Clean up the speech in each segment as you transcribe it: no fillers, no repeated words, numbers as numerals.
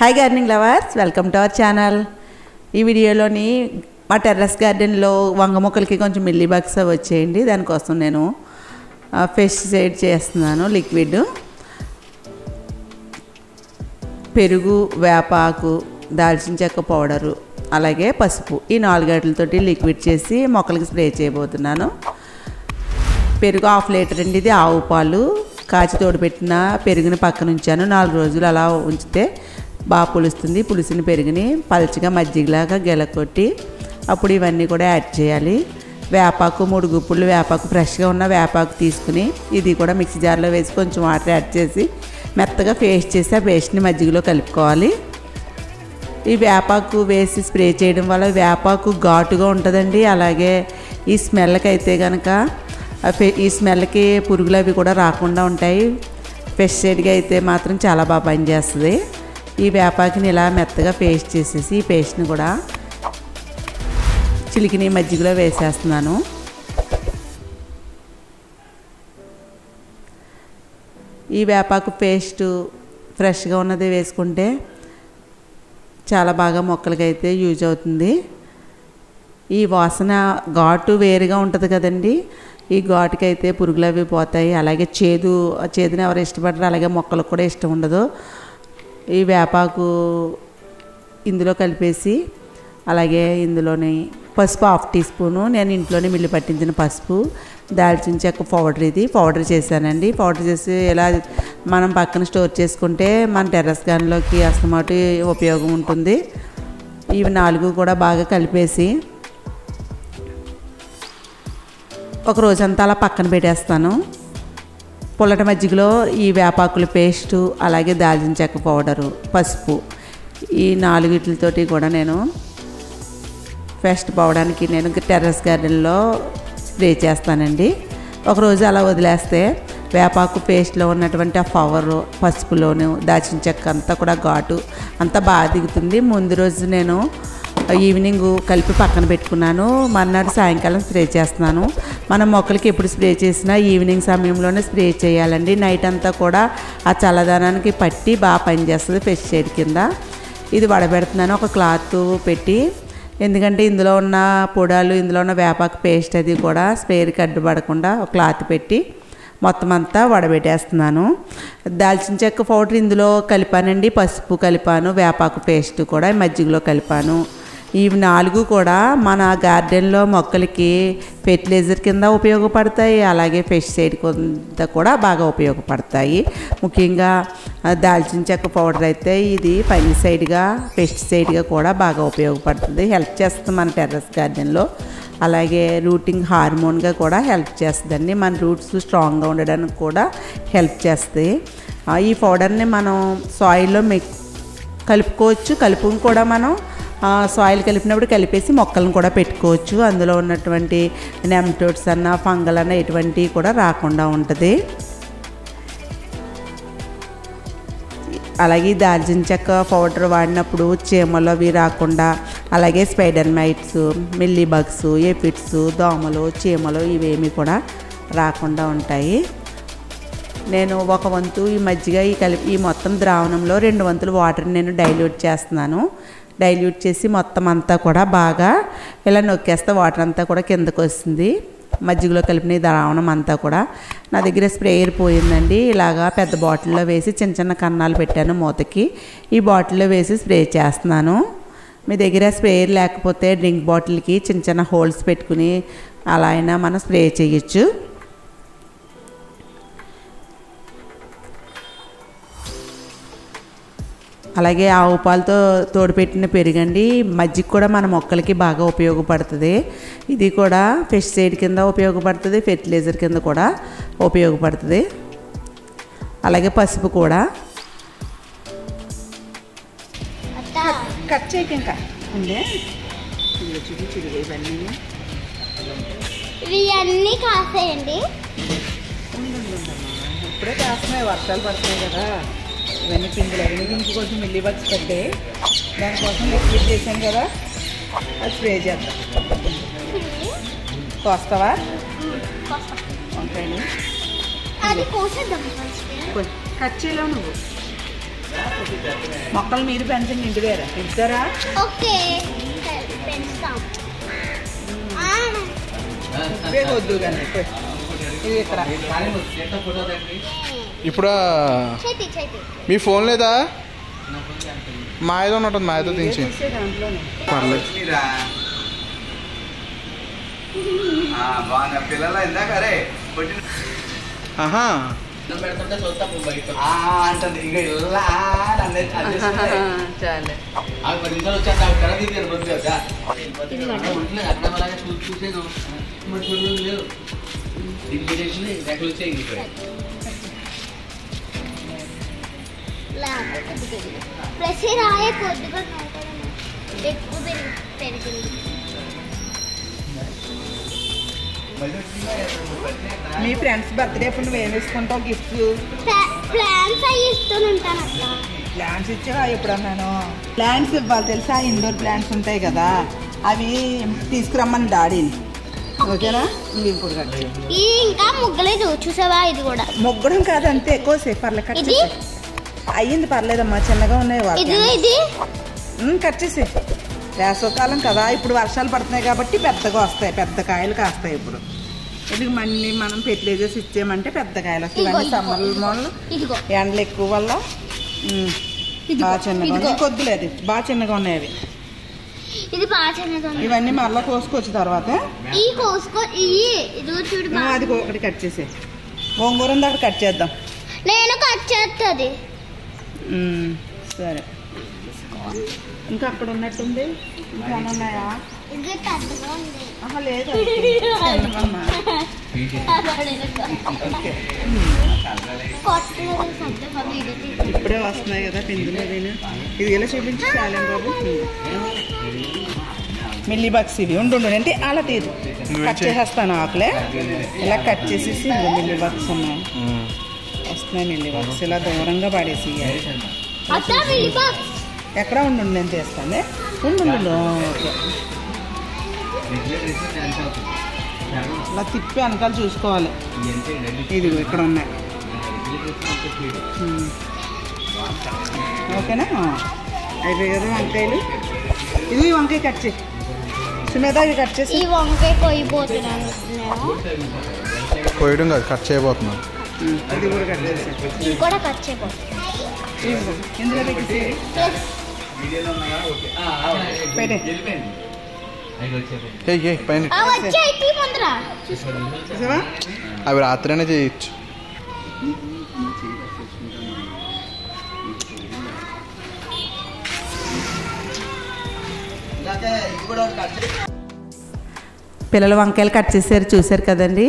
Hi gardening lovers, welcome to our channel. ఈ వీడియోలోని మా టెర్రస్ గార్డెన్లో వంగ మొక్కలకి కొంచెం మిల్లీ బగ్స్ వచ్చేయండి. దానికోసం నేను పెస్టిసైడ్ చేస్తున్నాను. లిక్విడ్ పెరుగు, వేపాకు, దాల్చిన చెక్క పౌడరు, అలాగే పసుపు, ఈ 4 గంటలతోటి లిక్విడ్ చేసి మొక్కలకి స్ప్రే చేయబోతున్నాను. పెరుగు 1/2 లీటర్ అండి. ఇది ఆవు పాలు కాచి తోడుపెట్టిన పెరుగుని పక్కన ఉంచాను. 4 రోజులు అలా ఉంచితే బాగా పులుస్తుంది. పులిసిన పెరుగుని పల్చగా మజ్జిగలాగా గెలకొట్టి అప్పుడు ఇవన్నీ కూడా యాడ్ చేయాలి. వేపాకు 3 గుప్పులు వేపాకు, ఫ్రెష్గా ఉన్న వేపాకు తీసుకుని ఇది కూడా మిక్సీ జార్లో వేసి కొంచెం వాటర్ యాడ్ చేసి మెత్తగా పేస్ట్ చేసి ఆ పేస్ట్ని మజ్జిగలో కలుపుకోవాలి. ఈ వేపాకు వేసి స్ప్రే చేయడం వల్ల వేపాకు ఘాటుగా ఉంటుందండి. అలాగే ఈ స్మెల్కి అయితే కనుక ఈ స్మెల్కి పురుగులు అవి కూడా రాకుండా ఉంటాయి. పెస్టిసైడ్గా అయితే మాత్రం చాలా బాగా పనిచేస్తుంది. ఈ వేపాకుని ఇలా మెత్తగా పేస్ట్ చేసేసి ఈ పేస్ట్ని కూడా చిలికిని మజ్జిగలో వేసేస్తున్నాను. ఈ వేపాకు పేస్ట్ ఫ్రెష్గా ఉన్నది వేసుకుంటే చాలా బాగా మొక్కలకైతే యూజ్ అవుతుంది. ఈ వాసన ఘాటు వేరుగా ఉంటుంది కదండి. ఈ ఘాటుకైతే పురుగులు అవి పోతాయి. అలాగే చేదుని ఎవరు ఇష్టపడరు, అలాగే మొక్కలకు కూడా ఇష్టం ఉండదు. ఈ వేపాకు ఇందులో కలిపేసి అలాగే ఇందులోని పసుపు 1/2 టీ స్పూను, నేను ఇంట్లోనే మిల్లి పట్టించిన పసుపు, దాల్చిన చెక్క పౌడర్, ఇది పౌడర్ చేశానండి. పౌడర్ చేసి ఇలా మనం పక్కన స్టోర్ చేసుకుంటే మన టెర్రస్ గార్డెన్లోకి అస్తమాటు ఉపయోగం ఉంటుంది. ఇవి 4 కూడా బాగా కలిపేసి ఒక రోజంతా అలా పక్కన పెట్టేస్తాను. పుల్లటి మజ్జిగలో ఈ వేపాకుల పేస్టు, అలాగే దాల్చిన చెక్క పౌడరు, పసుపు, ఈ 4 కూడా నేను పేస్ట్ పోవడానికి నేను టెర్రస్ గార్డెన్లో స్ప్రే చేస్తానండి. ఒకరోజు అలా వదిలేస్తే వేపాకు పేస్ట్లో ఉన్నటువంటి ఆ పవరు, పసుపులోను దాల్చిన చెక్క అంతా కూడా ఘాటు అంతా బాగా దిగుతుంది. ముందు రోజు నేను ఈవినింగ్ కలిపి పక్కన పెట్టుకున్నాను. మర్నాడు సాయంకాలం స్ప్రే చేస్తున్నాను. మనం మొక్కలకి ఎప్పుడు స్ప్రే చేసినా ఈవినింగ్ సమయంలోనే స్ప్రే చేయాలండి. నైట్ అంతా కూడా ఆ చల్లదనానికి పట్టి బాగా పనిచేస్తుంది పెస్టిసైడ్ కింద. ఇది వడబెడుతున్నాను ఒక క్లాత్ పెట్టి, ఎందుకంటే ఇందులో ఉన్న పొడాలు, ఇందులో ఉన్న వేపాకు పేస్ట్ అది కూడా స్ప్రేకి అడ్డుపడకుండా ఒక క్లాత్ పెట్టి మొత్తం అంతా వడబెట్టేస్తున్నాను. దాల్చిన చెక్క పౌడర్ ఇందులో కలిపానండి, పసుపు కలిపాను, వేపాకు పేస్ట్ కూడా మజ్జిగలో కలిపాను. ఇవి 4 కూడా మన గార్డెన్లో మొక్కలకి ఫెర్టిలైజర్ కింద ఉపయోగపడతాయి. అలాగే పెస్టిసైడ్ కింద కూడా బాగా ఉపయోగపడతాయి. ముఖ్యంగా దాల్చిన చెక్క పౌడర్ అయితే ఇది ఫంగిసైడ్గా, పెస్టిసైడ్గా కూడా బాగా ఉపయోగపడుతుంది. హెల్ప్ చేస్తుంది మన టెర్రస్ గార్డెన్లో. అలాగే రూటింగ్ హార్మోన్గా కూడా హెల్ప్ చేస్తుందండి. మన రూట్స్ స్ట్రాంగ్గా ఉండడానికి కూడా హెల్ప్ చేస్తాయి. ఈ పౌడర్ని మనం సాయిల్లో కలుపుకోవచ్చు. కలుపుని కూడా మనం సాయిల్ కలిపినప్పుడు కలిపేసి మొక్కలను కూడా పెట్టుకోవచ్చు. అందులో ఉన్నటువంటి నెమటోడ్స్ అన్న, ఫంగల్ అన్న ఎటువంటివి కూడా రాకుండా ఉంటుంది. అలాగే దాల్చిన చెక్క పౌడర్ వాడినప్పుడు చీమలు అవి రాకుండా, అలాగే స్పైడర్ మైట్స్, మిల్లీ బగ్స్, ఏఫిడ్స్, దోమలు, చీమలు ఇవేమీ కూడా రాకుండా ఉంటాయి. నేను 1 వంతు ఈ మజ్జిగ ఈ మొత్తం ద్రావణంలో 2 వంతులు వాటర్ని నేను డైల్యూట్ చేస్తున్నాను. డైల్యూట్ చేసి మొత్తం అంతా కూడా బాగా ఇలా నొక్కేస్తే వాటర్ అంతా కూడా కిందకు వస్తుంది. మజ్జిగలో కలిపిన ద్రావణం అంతా కూడా. నా దగ్గర స్ప్రేయర్ పోయిందండి. ఇలాగా పెద్ద బాటిల్లో వేసి చిన్న చిన్న కన్నాలు పెట్టాను మూతకి. ఈ బాటిల్లో వేసి స్ప్రే చేస్తున్నాను. మీ దగ్గర స్ప్రేయర్ లేకపోతే డ్రింక్ బాటిల్కి చిన్న చిన్న హోల్స్ పెట్టుకుని అలా అయినా మనం స్ప్రే చేయొచ్చు. అలాగే ఆవు పాలతో తోడుపెట్టిన పెరుగండి. మజ్జిగ కూడా మన మొక్కలకి బాగా ఉపయోగపడుతుంది. ఇది కూడా పెస్టిసైడ్ కింద ఉపయోగపడుతుంది, ఫెర్టిలైజర్ కింద కూడా ఉపయోగపడుతుంది. అలాగే పసుపు కూడా. కట్ చేయక ఇంకా ఇవన్నీ కాస్తాయండి. ఇప్పుడే కాస్తున్నాయి, వర్షాలు పడుతున్నాయి కదా. ఇవన్నీ పిందులు అవన్నీ కొంచెం మిల్లీ బగ్స్ పట్టాయి. దానికోసం లిక్విడ్ చేశాను కదా, అది స్ప్రే చేద్దాం. కోస్తావా? ఓకే, కట్ చేయలేవు నువ్వు. మొక్కలు మీరు పెంచండి ఇంటి దగ్గర. పెంచుతారా? వద్దు కానీ ఇది ఇక్కడ. ఇప్పుడు మీ ఫోన్ లేదా? మాయతో ఉంటుంది, మాయతో తీసి పర్లేదు. ఆహా మీ ఫ్రెండ్స్ బర్త్డే అప్పుడు నువ్వు ఏమి ఇస్తుంటావు గిఫ్ట్? ప్లాంట్స్ ఇచ్చావా ఎప్పుడన్నాను? ప్లాంట్స్ ఇవ్వాలి తెలుసా, ఇండోర్ ప్లాంట్స్ ఉంటాయి కదా, అవి తీసుకురమ్మని డాడీని. ఓకేనా? ఇప్పుడు ఇంకా ముగ్గలేదు చూసావా? ఇది కూడా ముగ్గడం కాదు, అంతే. ఎక్కువసేపు పర్లేదు, కట్ చేసి అయ్యింది. పర్లేదమ్మా, చిన్నగా ఉన్నాయి. కట్ చేసి వేసవకాలం కదా, ఇప్పుడు వర్షాలు పడుతున్నాయి కాబట్టి పెద్దగా వస్తాయి, పెద్ద కాయలు కాస్తాయి. ఇప్పుడు ఇది మళ్ళీ మనం ఫెర్టిలైజర్స్ ఇచ్చామంటే పెద్ద కాయలు వస్తాయి. ఇవన్నీ సమ్మర్ మూలలు ఎండలు ఎక్కువ వల్ల బాగా చిన్నగా ఉన్నాయి. కొద్దులేదు, బాగా చిన్నగా ఉన్నాయి అవి. ఇవన్నీ మళ్ళీ కోసుకోవచ్చు తర్వాత. అది ఒకటి కట్ చేసే. గోంగూర అక్కడ కట్ చేద్దాం. నేను కట్ చేస్తుంది. సరే, ఇంకా అక్కడ ఉన్నట్టుంది. ఇంకా ఉన్నాయా? లేదు, ఇప్పుడే వస్తున్నాయి కదా పిందులు. ఇది ఇలా చూపించి చాలా బాబు. మిల్లీ బగ్స్ ఇవి ఉండు అంటే అలా తీరు కట్ చేసేస్తాను. ఆకులే ఇలా కట్ చేసేసి మిల్లీ బగ్స్ ఉన్నాయి, వస్తున్నాయి మిల్లీ బగ్స్. ఇలా దూరంగా పడేసి ఎక్కడ ఉండు, నేను చేస్తాను. ఉండు, ఓకే. ఇలా తిప్పి వెనకాల చూసుకోవాలి. ఇది ఇక్కడ ఉన్నాయి. ఓకేనా? అయిపోయి కదా వంకాయలు. ఇది వంకాయ కట్ చేయి సుమేధ, ఇది కట్ చేసి. ఈ వంకాయ కొయ్యబోతున్నాను. కోయడం కాదు, కట్ చేయబోతున్నాను. ఇది కూడా కట్ చేసి, ఇది కూడా కట్ చేయబోతున్నాను. ఇందులో పెట్టేసి అవి రాత్రైనా చేయొచ్చు. పిల్లలు వంకాయలు కట్ చేశారు, చూశారు కదండి.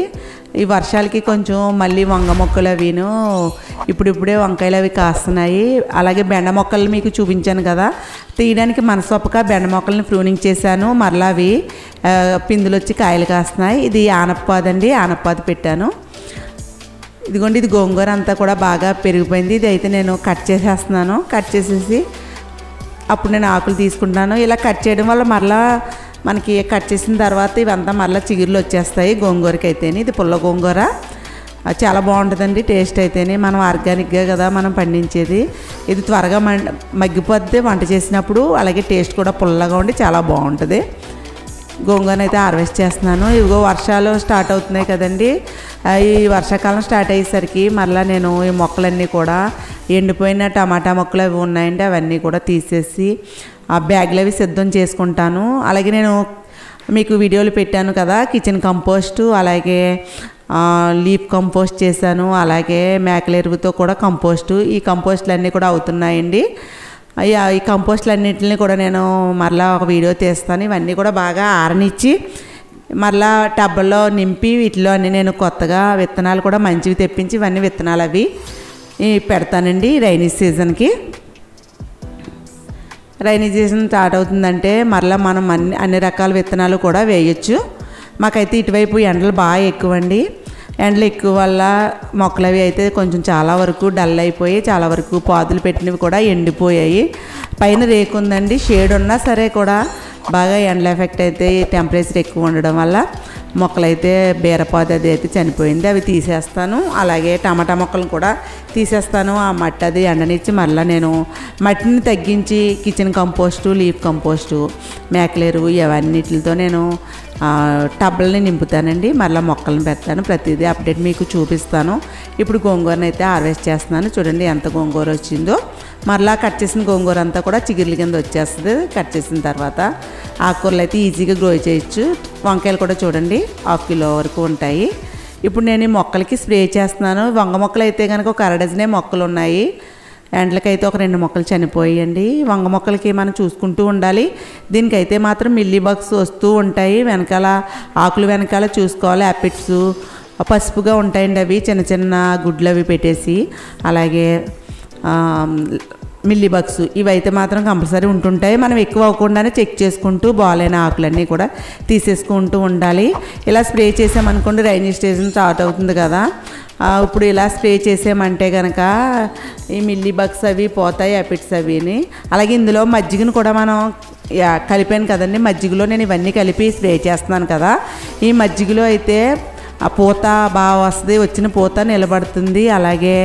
ఈ వర్షాలకి కొంచెం మళ్ళీ వంగ మొక్కలు అవిను ఇప్పుడిప్పుడే వంకాయలు అవి కాస్తున్నాయి. అలాగే బెండ మొక్కలు మీకు చూపించాను కదా, తీయడానికి మనసొప్పక బెండ మొక్కల్ని ప్రూనింగ్ చేశాను. మరలా అవి పిందులు వచ్చి కాయలు కాస్తున్నాయి. ఇది ఆనపపాదండి, ఆనపపాది పెట్టాను. ఇదిగోండి, ఇది గోంగూర అంతా కూడా బాగా పెరిగిపోయింది. ఇది అయితే నేను కట్ చేసేస్తున్నాను. కట్ చేసేసి అప్పుడు నేను ఆకులు తీసుకుంటాను. ఇలా కట్ చేయడం వల్ల మరలా మనకి కట్ చేసిన తర్వాత ఇవంతా మరలా చిగురులు వచ్చేస్తాయి గోంగూరకి అయితేనే. ఇది పుల్ల గోంగూర. చాలా బాగుంటుందండి టేస్ట్ అయితేనే. మనం ఆర్గానిక్గా కదా మనం పండించేది. ఇది త్వరగా మగ్గిపోద్ది వంట చేసినప్పుడు. అలాగే టేస్ట్ కూడా పుల్లగా ఉండి చాలా బాగుంటుంది. గోంగూరను అయితే హార్వెస్ట్ చేస్తున్నాను. ఇదిగో వర్షాలు స్టార్ట్ అవుతున్నాయి కదండి. ఈ వర్షాకాలం స్టార్ట్ అయ్యేసరికి మరలా నేను ఈ మొక్కలన్నీ కూడా ఎండిపోయిన టమాటా మొక్కలు అవి ఉన్నాయండి, అవన్నీ కూడా తీసేసి ఆ బ్యాగ్లు అవి సిద్ధం చేసుకుంటాను. అలాగే నేను మీకు వీడియోలు పెట్టాను కదా, కిచెన్ కంపోస్టు అలాగే లీఫ్ కంపోస్ట్ చేశాను, అలాగే మేకల ఎరువుతో కూడా కంపోస్టు. ఈ కంపోస్టులు అన్నీ కూడా అవుతున్నాయండి. ఈ కంపోస్టులన్నింటినీ కూడా నేను మరలా ఒక వీడియో తీస్తాను. ఇవన్నీ కూడా బాగా ఆరనిచ్చి మరలా టబ్బల్లో నింపి వీటిలో అన్నీ నేను కొత్తగా విత్తనాలు కూడా మంచివి తెప్పించి ఇవన్నీ విత్తనాలు అవి పెడతానండి. రైనీ సీజన్కి రైనీ సీజన్ స్టార్ట్ అవుతుందంటే మరలా మనం అన్ని రకాల విత్తనాలు కూడా వేయచ్చు. మాకైతే ఇటువైపు ఎండలు బాగా ఎక్కువండి. ఎండలు ఎక్కువ వల్ల మొక్కలు అవి అయితే కొంచెం చాలా వరకు డల్ అయిపోయి చాలా వరకు పాదులు పెట్టినవి కూడా ఎండిపోయాయి. పైన రేకు ఉందండి, షేడ్ ఉన్నా సరే కూడా బాగా ఎండల ఎఫెక్ట్ అయితే టెంపరేచర్ ఎక్కువ ఉండడం వల్ల మొక్కలైతే బీరపాదు అది అయితే చనిపోయింది. అవి తీసేస్తాను. అలాగే టమాటా మొక్కలను కూడా తీసేస్తాను. ఆ మట్టి అది ఎండనిచ్చి మరలా నేను మట్టిని తగ్గించి కిచెన్ కంపోస్టు, లీఫ్ కంపోస్టు, మేకల ఎరువు ఇవన్నిటితో నేను టబ్బల్ని నింపుతానండి. మరలా మొక్కలను పెడతాను. ప్రతిదీ అప్డేట్ మీకు చూపిస్తాను. ఇప్పుడు గోంగూరను అయితే హార్వెస్ట్ చేస్తున్నాను. చూడండి ఎంత గోంగూర వచ్చిందో. మరలా కట్ చేసిన గోంగూర అంతా కూడా చిగుర్ల కింద వచ్చేస్తుంది. కట్ చేసిన తర్వాత ఆకుకూరలు అయితే ఈజీగా గ్రో చేయొచ్చు. వంకాయలు కూడా చూడండి 1/2 కిలో వరకు ఉంటాయి. ఇప్పుడు నేను ఈ మొక్కలకి స్ప్రే చేస్తున్నాను. వంగ మొక్కలు అయితే కనుక ఒక 1/2 డజనే మొక్కలు ఉన్నాయి. ఎండలకైతే ఒక 2 మొక్కలు చనిపోయాయండి. వంగ మొక్కలకి మనం చూసుకుంటూ ఉండాలి. దీనికైతే మాత్రం మిల్లీ బగ్స్ వస్తూ ఉంటాయి. వెనకాల ఆకులు వెనకాల చూసుకోవాలి. యాపిడ్స్ పసుపుగా ఉంటాయండి, అవి చిన్న చిన్న గుడ్లు అవి పెట్టేసి. అలాగే మిల్లీ బగ్స్ ఇవైతే మాత్రం కంపల్సరీ ఉంటుంటాయి. మనం ఎక్కువ అవ్వకుండానే చెక్ చేసుకుంటూ బాగాలైన ఆకులన్నీ కూడా తీసేసుకుంటూ ఉండాలి. ఇలా స్ప్రే చేసామనుకోండి, రైనీ సీజన్ స్టార్ట్ అవుతుంది కదా, ఇప్పుడు ఇలా స్ప్రే చేసామంటే కనుక ఈ మిల్లీ బగ్స్ అవి పోతాయి, యాపిడ్స్ అవిని. అలాగే ఇందులో మజ్జిగను కూడా మనం కలిపాను కదండి, మజ్జిగలో నేను ఇవన్నీ కలిపి స్ప్రే చేస్తున్నాను కదా. ఈ మజ్జిగలో అయితే ఆ పూత బాగా వస్తుంది, వచ్చిన పూత నిలబడుతుంది. అలాగే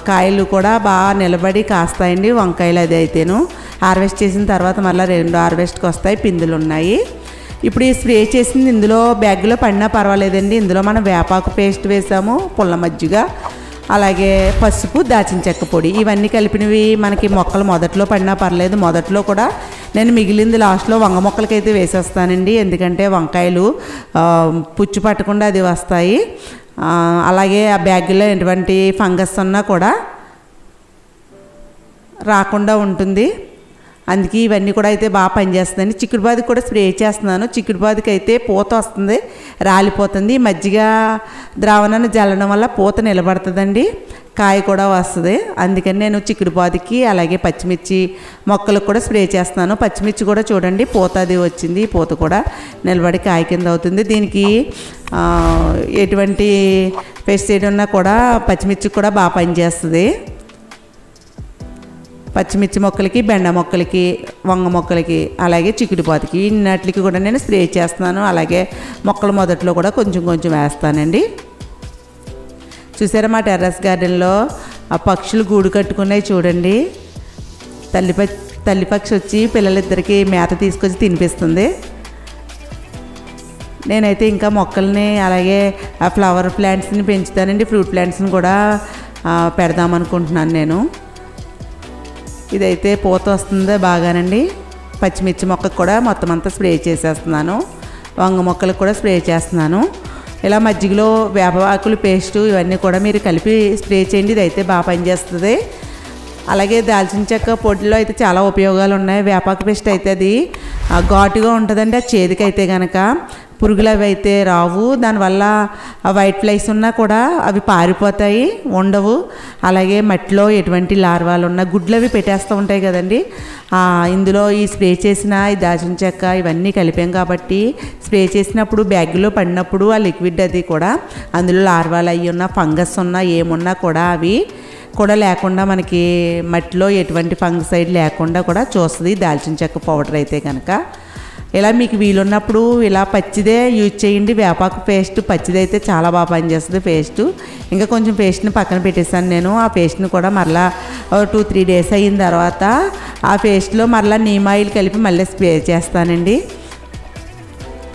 కాయలు కూడా బాగా నిలబడి కాస్తాయండి వంకాయలు. అది అయితేను హార్వెస్ట్ చేసిన తర్వాత మళ్ళీ 2 హార్వెస్ట్కి వస్తాయి, పిందులు ఉన్నాయి. ఇప్పుడు ఈ స్ప్రే చేసింది ఇందులో బ్యాగ్లో పడినా పర్వాలేదండి. ఇందులో మనం వేపాకు పేస్ట్ వేసాము, పుల్ల మజ్జిగ, అలాగే పసుపు, దాచిన చెక్క పొడి ఇవన్నీ కలిపినవి మనకి మొక్కలు మొదట్లో పడినా పర్లేదు. మొదట్లో కూడా నేను మిగిలింది లాస్ట్లో వంగ మొక్కలకైతే వేసేస్తానండి. ఎందుకంటే వంకాయలు పుచ్చు పట్టకుండా అది వస్తాయి. అలాగే ఆ బ్యాగ్లో ఎటువంటి ఫంగస్ ఉన్నా కూడా రాకుండా ఉంటుంది. అందుకే ఇవన్నీ కూడా అయితే బాగా పనిచేస్తుందండి. చిక్కుడుపాదికి కూడా స్ప్రే చేస్తున్నాను. చిక్కుడుపాదికి అయితే పూత వస్తుంది, రాలిపోతుంది. మజ్జిగ ద్రావణాన్ని జల్లడం వల్ల పూత నిలబడుతుందండి, కాయ కూడా వస్తుంది. అందుకని నేను చిక్కుడుపాదికి అలాగే పచ్చిమిర్చి మొక్కలకు కూడా స్ప్రే చేస్తున్నాను. పచ్చిమిర్చి కూడా చూడండి పూత అది వచ్చింది, పూత కూడా నిలబడి కాయ కింద అవుతుంది. దీనికి ఎటువంటి పెస్టిసైడ్ ఉన్నా కూడా పచ్చిమిర్చికి కూడా బాగా పనిచేస్తుంది. పచ్చిమిర్చి మొక్కలకి, బెండ మొక్కలకి, వంగ మొక్కలకి, అలాగే చిక్కుడుపాతికి ఇన్నిటికి కూడా నేను స్ప్రే చేస్తున్నాను. అలాగే మొక్కల మొదట్లో కూడా కొంచెం కొంచెం వేస్తానండి. చూసారా మా టెర్రస్ గార్డెన్లో ఆ పక్షులు గూడు కట్టుకున్నాయి చూడండి. తల్లిపక్షి వచ్చి పిల్లలిద్దరికి మేత తీసుకొచ్చి తినిపిస్తుంది. నేనైతే ఇంకా మొక్కల్ని అలాగే ఆ ఫ్లవర్ ప్లాంట్స్ని పెంచుతానండి. ఫ్రూట్ ప్లాంట్స్ని కూడా పెడదామనుకుంటున్నాను నేను. ఇదైతే పూత వస్తుందో బాగానండి. పచ్చిమిర్చి మొక్కకు కూడా మొత్తం అంతా స్ప్రే చేసేస్తున్నాను. వంగ మొక్కలకు కూడా స్ప్రే చేస్తున్నాను. ఇలా మజ్జిగలో వేపాకులు పేస్టు ఇవన్నీ కూడా మీరు కలిపి స్ప్రే చేయండి. ఇది అయితే బాగా పనిచేస్తుంది. అలాగే దాల్చిన చెక్క పొడిలో అయితే చాలా ఉపయోగాలు ఉన్నాయి. వేపాకు పేస్ట్ అయితే అది ఘాటుగా ఉంటుందండి. ఆ చేదుకైతే కనుక పురుగులు అవి అయితే రావు. దానివల్ల వైట్ ఫ్లైస్ ఉన్నా కూడా అవి పారిపోతాయి, ఉండవు. అలాగే మట్టిలో ఎటువంటి లార్వాలు ఉన్నా గుడ్లు అవి పెట్టేస్తూ ఉంటాయి కదండి. ఇందులో ఈ స్ప్రే చేసిన ఈ దాల్చిన చెక్క ఇవన్నీ కలిపాం కాబట్టి స్ప్రే చేసినప్పుడు బ్యాగ్లో పడినప్పుడు ఆ లిక్విడ్ అది కూడా అందులో లార్వాలు అవి ఉన్నా, ఫంగస్ ఉన్నా, ఏమున్నా కూడా అవి కూడా లేకుండా మనకి మట్టిలో ఎటువంటి ఫంగసైడ్ లేకుండా కూడా చూస్తుంది దాల్చిన చెక్క పౌడర్ అయితే కనుక. ఇలా మీకు వీలున్నప్పుడు ఇలా పచ్చిదే యూజ్ చేయండి. వేపాకు పేస్ట్ పచ్చిదైతే చాలా బాగా పనిచేస్తుంది పేస్టు. ఇంకా కొంచెం పేస్ట్ని పక్కన పెట్టేశాను నేను. ఆ పేస్ట్ని కూడా మరలా 2-3 డేస్ అయిన తర్వాత ఆ పేస్ట్లో మరలా నీమ్ ఆయిల్ కలిపి మళ్ళీ స్ప్రే చేస్తానండి.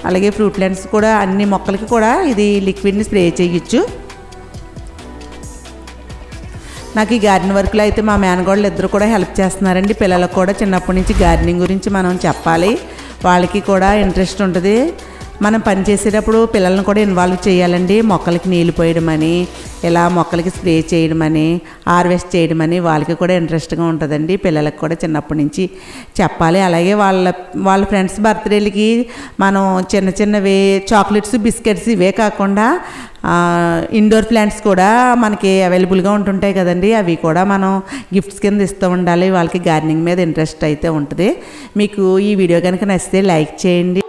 అలాగే ఫ్రూట్ లెండ్స్ కూడా అన్ని మొక్కలకి కూడా ఇది లిక్విడ్ని స్ప్రే చేయొచ్చు. నాకు ఈ గార్డెన్ వర్క్లో అయితే మా మేనగోళ్ళు ఇద్దరు కూడా హెల్ప్ చేస్తున్నారండి. పిల్లలకు కూడా చిన్నప్పటి నుంచి గార్డెనింగ్ గురించి మనం చెప్పాలి, వాళ్ళకి కూడా ఇంట్రెస్ట్ ఉంటుంది. మనం పని చేసేటప్పుడు పిల్లల్ని కూడా ఇన్వాల్వ్ చేయాలండి. మొక్కలకి నీళ్ళు పోయడమని, ఇలా మొక్కలకి స్ప్రే చేయడమని, హార్వెస్ట్ చేయడమని వాళ్ళకి కూడా ఇంట్రెస్ట్గా ఉంటుందండి. పిల్లలకు కూడా చిన్నప్పటి నుంచి చెప్పాలి. అలాగే వాళ్ళ ఫ్రెండ్స్ బర్త్డేలకి మనం చిన్నవి చాక్లెట్స్, బిస్కెట్స్ ఇవే కాకుండా ఇండోర్ ప్లాంట్స్ కూడా మనకి అవైలబుల్గా ఉంటుంటాయి కదండి. అవి కూడా మనం గిఫ్ట్స్ కింద ఇస్తూ ఉండాలి. వాళ్ళకి గార్డెనింగ్ మీద ఇంట్రెస్ట్ అయితే ఉంటుంది. మీకు ఈ వీడియో కనుక నచ్చితే లైక్ చేయండి.